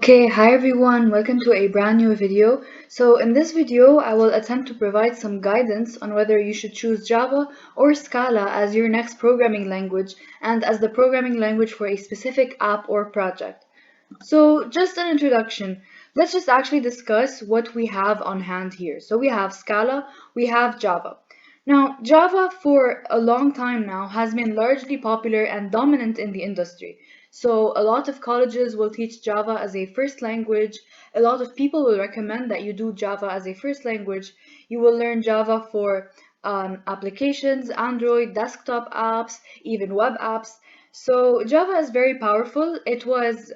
Okay, hi everyone, welcome to a brand new video. So in this video, I will attempt to provide some guidance on whether you should choose Java or Scala as your next programming language and as the programming language for a specific app or project. So just an introduction, let's just actually discuss what we have on hand here. So we have Scala, we have Java. Now, Java for a long time now has been largely popular and dominant in the industry. So a lot of colleges will teach Java as a first language. A lot of people will recommend that you do Java as a first language. You will learn Java for applications, Android, desktop apps, even web apps. So Java is very powerful. It was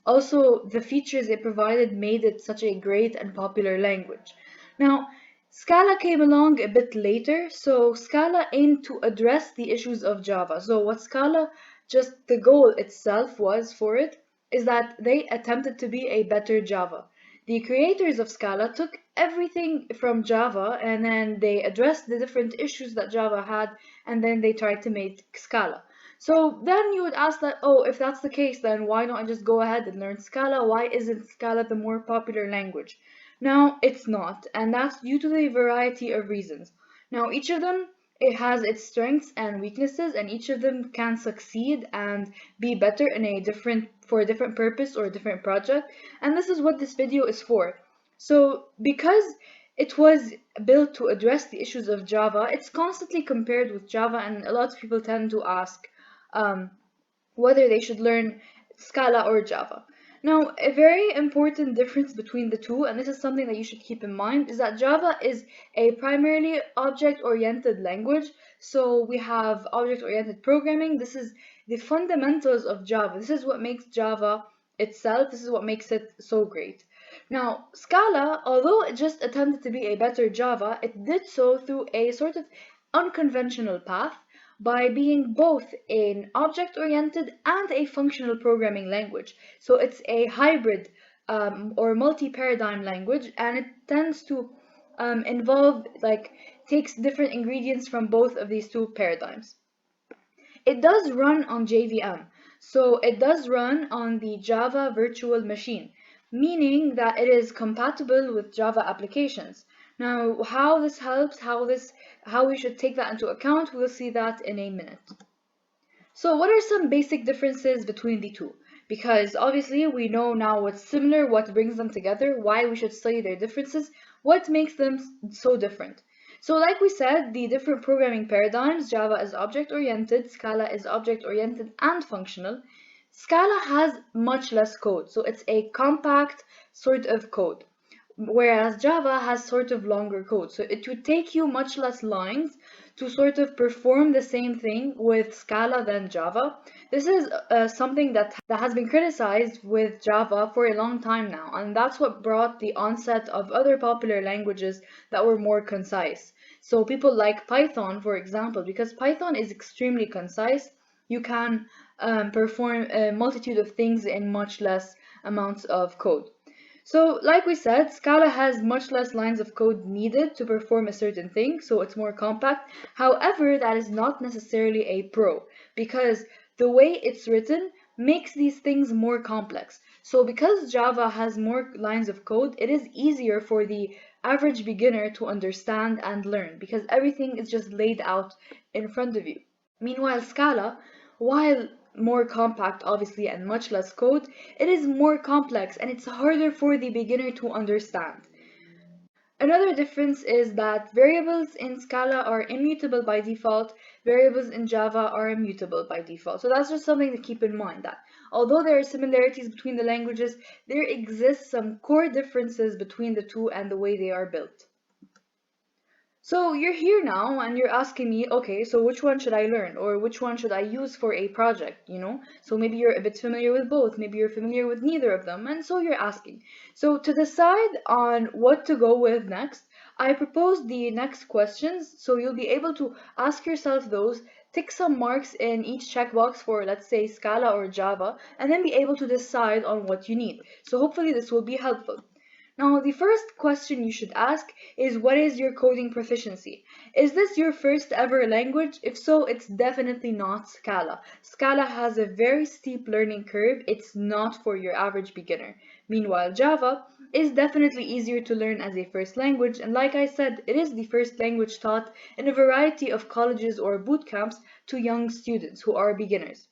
also the features it provided made it such a great and popular language. Now, Scala came along a bit later, so Scala aimed to address the issues of Java. So what Scala, just the goal itself was for it, is that they attempted to be a better Java. The creators of Scala took everything from Java and then they addressed the different issues that Java had and then they tried to make Scala. So then you would ask that, oh, if that's the case, then why don't I just go ahead and learn Scala? Why isn't Scala the more popular language? Now, it's not, and that's due to the variety of reasons. Now, each of them, it has its strengths and weaknesses, and each of them can succeed and be better in for a different purpose or a different project. And this is what this video is for. So, because it was built to address the issues of Java, it's constantly compared with Java, and a lot of people tend to ask um, whether they should learn Scala or Java. Now, a very important difference between the two, and this is something that you should keep in mind, is that Java is a primarily object-oriented language. So we have object-oriented programming. This is the fundamentals of Java. This is what makes Java itself. This is what makes it so great. Now, Scala, although it just attempted to be a better Java, it did so through a sort of unconventional path by being both an object-oriented and a functional programming language. So it's a hybrid or multi-paradigm language, and it tends to involve, takes different ingredients from both of these two paradigms. It does run on JVM, so it does run on the Java Virtual Machine, meaning that it is compatible with Java applications. Now, how this helps, how we should take that into account, we'll see that in a minute. So what are some basic differences between the two? Because obviously we know now what's similar, what brings them together, why we should study their differences, what makes them so different. So like we said, the different programming paradigms, Java is object-oriented, Scala is object-oriented and functional. Scala has much less code, so it's a compact sort of code, whereas Java has sort of longer code. So it would take you much less lines to sort of perform the same thing with Scala than Java. This is something that has been criticized with Java for a long time now, and that's what brought the onset of other popular languages that were more concise. So people like Python, for example, because Python is extremely concise, you can perform a multitude of things in much less amounts of code. So, like we said, Scala has much less lines of code needed to perform a certain thing, so it's more compact. However, that is not necessarily a pro, because the way it's written makes these things more complex. So, because Java has more lines of code, it is easier for the average beginner to understand and learn, because everything is just laid out in front of you. Meanwhile, Scala, while more compact obviously and much less code, it is more complex and it's harder for the beginner to understand. Another difference is that variables in Scala are immutable by default, variables in Java are immutable by default. So that's just something to keep in mind, that although there are similarities between the languages, there exists some core differences between the two and the way they are built. So you're here now and you're asking me, okay, so which one should I learn or which one should I use for a project, you know? So maybe you're a bit familiar with both, maybe you're familiar with neither of them, and so you're asking. So to decide on what to go with next, I propose the next questions so you'll be able to ask yourself those, tick some marks in each checkbox for, let's say, Scala or Java, and then be able to decide on what you need. So hopefully this will be helpful. Now, the first question you should ask is, what is your coding proficiency? Is this your first ever language? If so, it's definitely not Scala. Scala has a very steep learning curve. It's not for your average beginner. Meanwhile, Java is definitely easier to learn as a first language, and like I said, it is the first language taught in a variety of colleges or boot camps to young students who are beginners.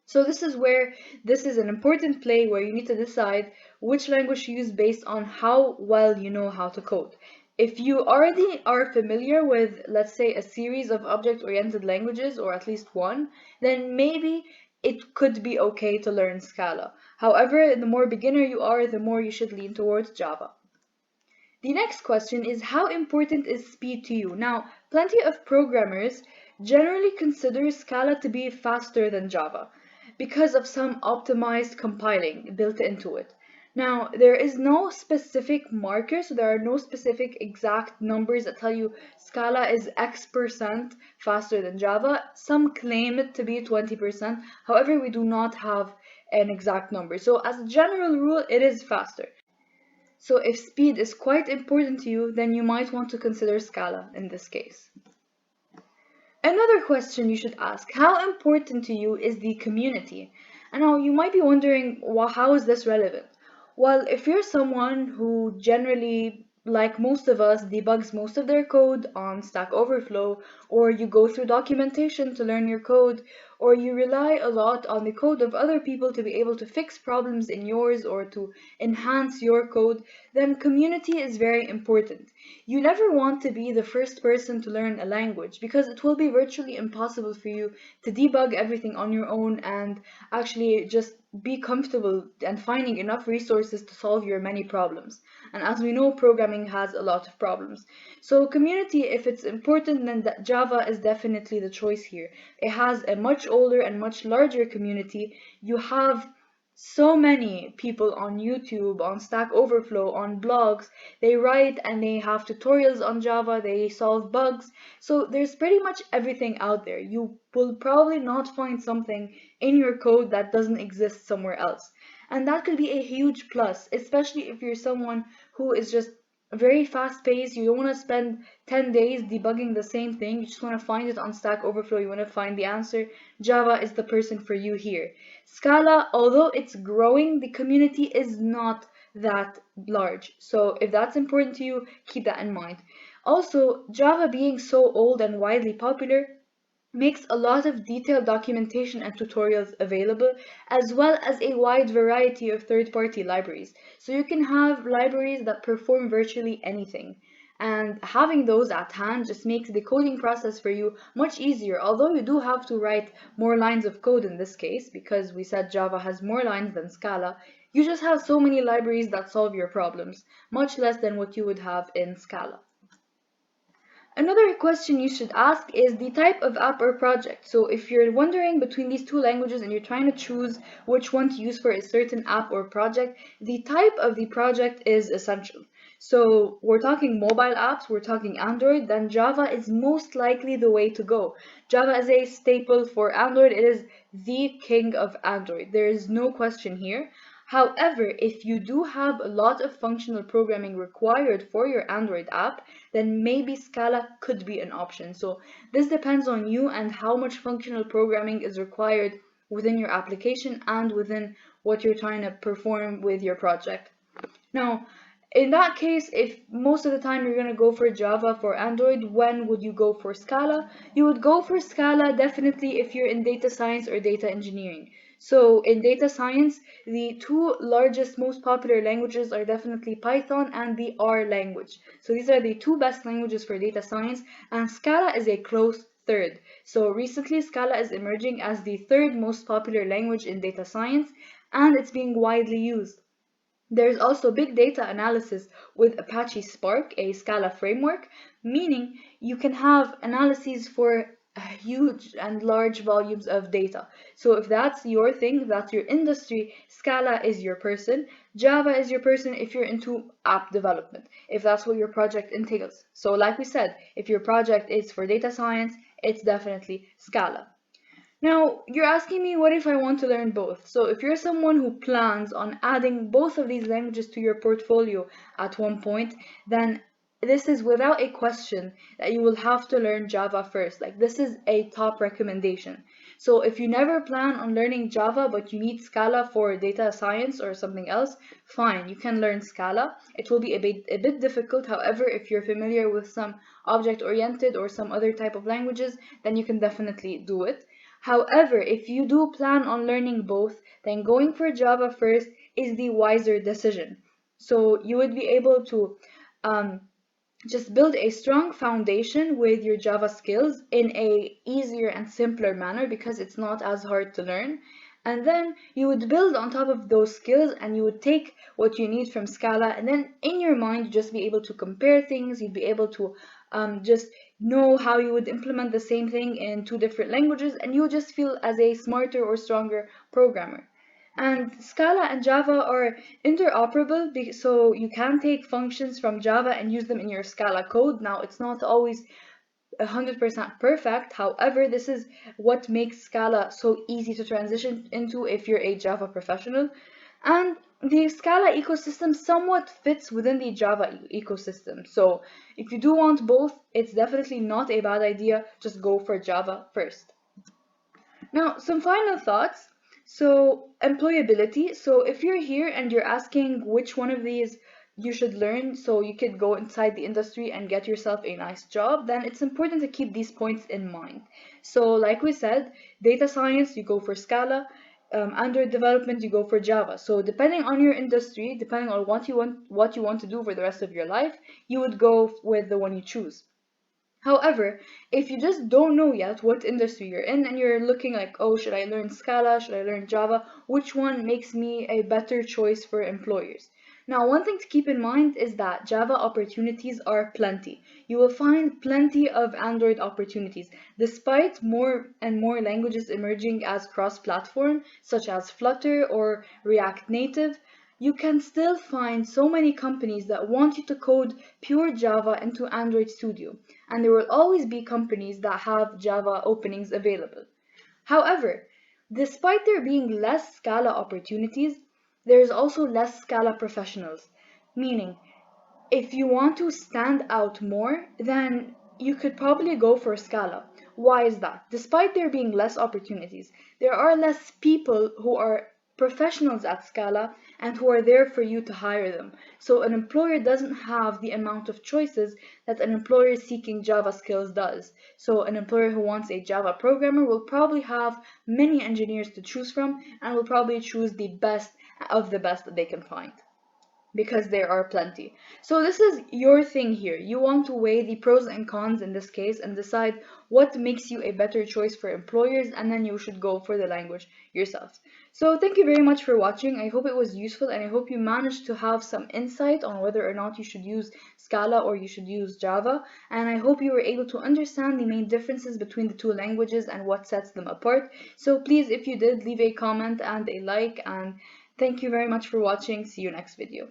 So this is where this is an important play where you need to decide which language to use based on how well you know how to code. If you already are familiar with, let's say, a series of object-oriented languages, or at least one, then maybe it could be okay to learn Scala. However, the more beginner you are, the more you should lean towards Java. The next question is, how important is speed to you? Now, plenty of programmers generally consider Scala to be faster than Java because of some optimized compiling built into it. Now, there is no specific marker, so there are no specific exact numbers that tell you Scala is X% faster than Java. Some claim it to be 20%. However, we do not have an exact number. So as a general rule, it is faster. So if speed is quite important to you, then you might want to consider Scala in this case. Another question you should ask, how important to you is the community? And now you might be wondering, well, how is this relevant? Well, if you're someone who generally, like most of us, debugs most of their code on Stack Overflow, or you go through documentation to learn your code, or you rely a lot on the code of other people to be able to fix problems in yours or to enhance your code, then community is very important. You never want to be the first person to learn a language because it will be virtually impossible for you to debug everything on your own and actually just be comfortable and finding enough resources to solve your many problems. And as we know, programming has a lot of problems. So community, if it's important, then Java is definitely the choice here. It has a much older and much larger community. You have so many people on YouTube, on Stack Overflow, on blogs. They write and they have tutorials on Java, they solve bugs. So there's pretty much everything out there. You will probably not find something in your code that doesn't exist somewhere else. And that could be a huge plus, especially if you're someone who is just very fast paced. You don't want to spend 10 days debugging the same thing. You just want to find it on Stack Overflow. You want to find the answer. Java is the person for you here. Scala, although it's growing, the community is not that large. So if that's important to you, keep that in mind. Also, Java being so old and widely popular makes a lot of detailed documentation and tutorials available, as well as a wide variety of third-party libraries. So you can have libraries that perform virtually anything. And having those at hand just makes the coding process for you much easier, although you do have to write more lines of code in this case, because we said Java has more lines than Scala. You just have so many libraries that solve your problems, much less than what you would have in Scala. Another question you should ask is the type of app or project. So if you're wondering between these two languages and you're trying to choose which one to use for a certain app or project, the type of the project is essential. So we're talking mobile apps, we're talking Android, then Java is most likely the way to go. Java is a staple for Android. It is the king of Android. There is no question here. However, if you do have a lot of functional programming required for your Android app, then maybe Scala could be an option. So this depends on you and how much functional programming is required within your application and within what you're trying to perform with your project. Now, in that case, if most of the time you're going to go for Java for Android, when would you go for Scala? You would go for Scala definitely if you're in data science or data engineering. So in data science, the two largest, most popular languages are definitely Python and the R language. So these are the two best languages for data science, and Scala is a close third. So recently, Scala is emerging as the third most popular language in data science, and it's being widely used. There's also big data analysis with Apache Spark, a Scala framework, meaning you can have analyses for huge and large volumes of data. So if that's your thing, if that's your industry, Scala is your person. Java is your person if you're into app development, if that's what your project entails. So like we said, if your project is for data science, it's definitely Scala. Now, you're asking me what if I want to learn both? So, if you're someone who plans on adding both of these languages to your portfolio at one point, then this is without a question that you will have to learn Java first. Like, this is a top recommendation. So, if you never plan on learning Java but you need Scala for data science or something else, fine, you can learn Scala. It will be a bit difficult. However, if you're familiar with some object-oriented or some other type of languages, then you can definitely do it. However, if you do plan on learning both, then going for Java first is the wiser decision. So you would be able to um, just build a strong foundation with your Java skills in a easier and simpler manner because it's not as hard to learn. And then you would build on top of those skills and you would take what you need from Scala, and then in your mind you just be able to compare things, you'd be able to just know how you would implement the same thing in two different languages, and you would just feel as a smarter or stronger programmer. And Scala and Java are interoperable, so you can take functions from Java and use them in your Scala code. Now, it's not always 100% perfect. However, this is what makes Scala so easy to transition into if you're a Java professional. And the Scala ecosystem somewhat fits within the Java ecosystem. So if you do want both, it's definitely not a bad idea. Just go for Java first. Now, some final thoughts. So, employability. So, if you're here and you're asking which one of these you should learn so you could go inside the industry and get yourself a nice job, then it's important to keep these points in mind. So, like we said, data science, you go for Scala. Android development, you go for Java. So, depending on your industry, depending on what you want to do for the rest of your life, you would go with the one you choose. However, if you just don't know yet what industry you're in and you're looking like, oh, should I learn Scala? Should I learn Java? Which one makes me a better choice for employers? Now, one thing to keep in mind is that Java opportunities are plenty. You will find plenty of Android opportunities, despite more and more languages emerging as cross-platform, such as Flutter or React Native. You can still find so many companies that want you to code pure Java into Android Studio, and there will always be companies that have Java openings available. However, despite there being less Scala opportunities, there is also less Scala professionals, meaning if you want to stand out more, then you could probably go for Scala. Why is that? Despite there being less opportunities, there are less people who are professionals at Scala and who are there for you to hire them. So an employer doesn't have the amount of choices that an employer seeking Java skills does. So an employer who wants a Java programmer will probably have many engineers to choose from and will probably choose the best of the best that they can find because there are plenty. So this is your thing here. You want to weigh the pros and cons in this case and decide what makes you a better choice for employers, and then you should go for the language yourself. So thank you very much for watching. I hope it was useful and I hope you managed to have some insight on whether or not you should use Scala or you should use Java, and I hope you were able to understand the main differences between the two languages and what sets them apart. So please, if you did, leave a comment and a like, and thank you very much for watching. See you next video.